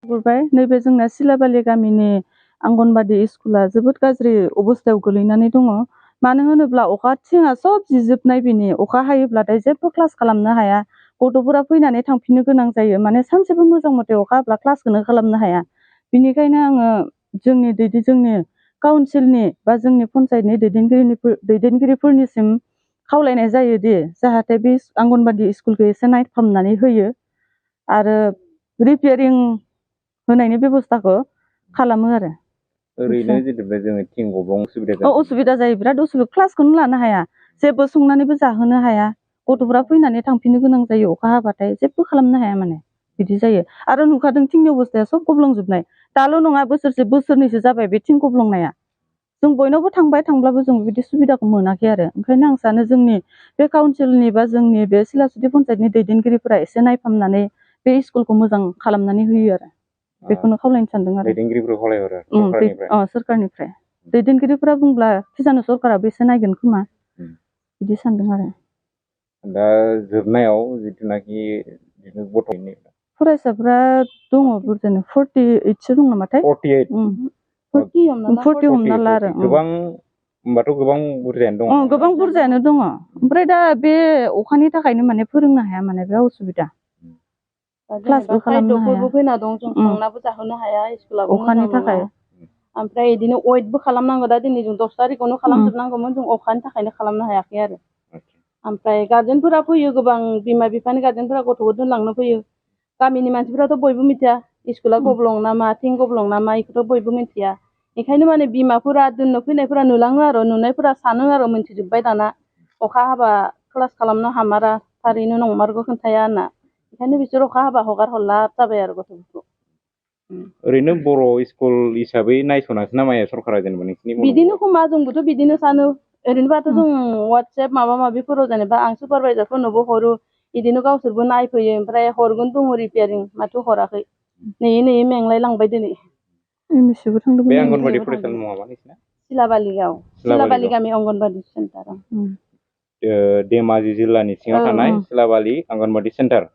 गुरबाय नैबे जोंना सिलाबालि गामिनि आंगनबादि स्कुला जोबोद गाज्रि अबस्थायाव गोलैनानै दङ। मानो होनोब्ला अखा थिङा सब जिजोबनाय बिनि अखा हायोब्लाथाय जेबो क्लास खालामनो हाया। गथ'फोरा फैनानै थांफिननो गोनां जायो। माने सानसेबो मोजां मथे अखा हाब्ला क्लासखौनो खालामनो हाया। बिनिखायनो आङो जोंनि काउन्सिलनि बा जोंनि पन्सायतनि दैदेनगिरिफोरनिसिम खावलायनाय जायोदि जाहाथे बे आंगनबादि स्कुलखौ एसे नायफामनानै होयो आरो रिपेयारिं होनायनि बेबस्थाखौ खालामो आरो। ओरैनो जेनेबा जोङो थिं गब्लं असुबिदा जायो बिराद असुबिदा क्लासखौनो लानो हाया। जेबो संनानैबो जाहोनो हाया। गथ'फोरा फैनानै थांफिननो गोनां जायो अखा हाबाथाय जेबो खालामनो हाया माने बिदि जायो। आरो नुखादों थिंनि अबस्थाया सब गब्लंजोबनाय। दाल' नङा बोसोरनैसो जाबाय बे थिं गब्लंनाया। जों बयनावबो थांब्लाबो जों बिदि सुबिदाखौ मोनाखै आरो। ओंखायनो आं सानो जोंनि बे काउन्सिलनि बा जोंनि बे सिलासुदि पन्सायतनि दैदेनगिरिफोरा एसे नायफामनानै बे स्कुलखौ मोजां खालामनानै होयो आरो। बेखौनो खावलायनो सानदों आरो। दैदेनगिरिफोरखौ खावलायहरो सरकारनिफ्राय दैदेनगिरिफोरा बुंब्ला खिजानु सरकाराबो एसे नायगोन खोमा बिदि सानदों आरो। दा जोबनायाव जिथुनाखि गथ'नि फरायसाफ्रा दङ बुरजानो 48सो दं नामाथाय 40 हमना ला आरो गोबां होमबाथ' गोबां बुरजायानो दङ। गोबां बुरजायानो दङ। ओमफ्राय दा बे अखानि थाखायनो माने फोरोंनो हाया माने बिराद उसुबिदा। क्लासबो खालामनो हाया। फैना दं जों संनाबो जाहोनो हाया स्कुलाबो अखानि थाखाय। ओमफ्राय बिदिनो वेटबो खालामनांगौ दा दिनै जों 10 तारिखआवनो खालामजोबनांगौमोन जों अखानि थाखायनो खालामनो हायाखै आरो। ओमफ्राय गार्जेनफोरा फैयो गोबां बिमा बिफानि गार्जेनफोरा गथ'खौ दोनलांनो फैयो। गामिनि मानसिफोराथ' बयबो मिथिया स्कुला गब्लं ना मा थिं गब्लं ना मा बेखौथ' बयबो मिथिया। बेखायनो माने बिमाफोरा दोननो फैनायफोरा नुलाङो आरो नुनायफोरा सानो आरो मिथिजोब्बाय दाना अखा हाबा क्लास खालामनो हामारा थारैनो नंमारगौ खोन्थाया होनना। ओंखायनो बिसोर अखा हाबा हगार हरला जाबाय आरो गथ'फोरखौ। ओरैनो बर' स्कुल हिसाबै नायस'नासै ना माया सरकारा जेनेबा नोंसिनि बिदिनो खोमा जोंबोथ' बिदिनो सानो। ओरैनोबाथ' जों वाट्सएप माबा माबिफोराव जेनेबा आं सुपारभाइजारफोरनोबो हरो बिदिनो गावसोरबो नायफैयो ओमफ्राय हरगोन दङ रिपेयारिं माथो हराखै नेयै मेंलाय लांबाय दिनै। बे आंगनबादि फरायसालिनि मुङा मा नोंसिना? सिलाबालि गामि अंगनबादि सेन्टार। धेमाजि जिल्लानि सिङाव थानाय सिलाबालि आंगनबादि सेन्टार।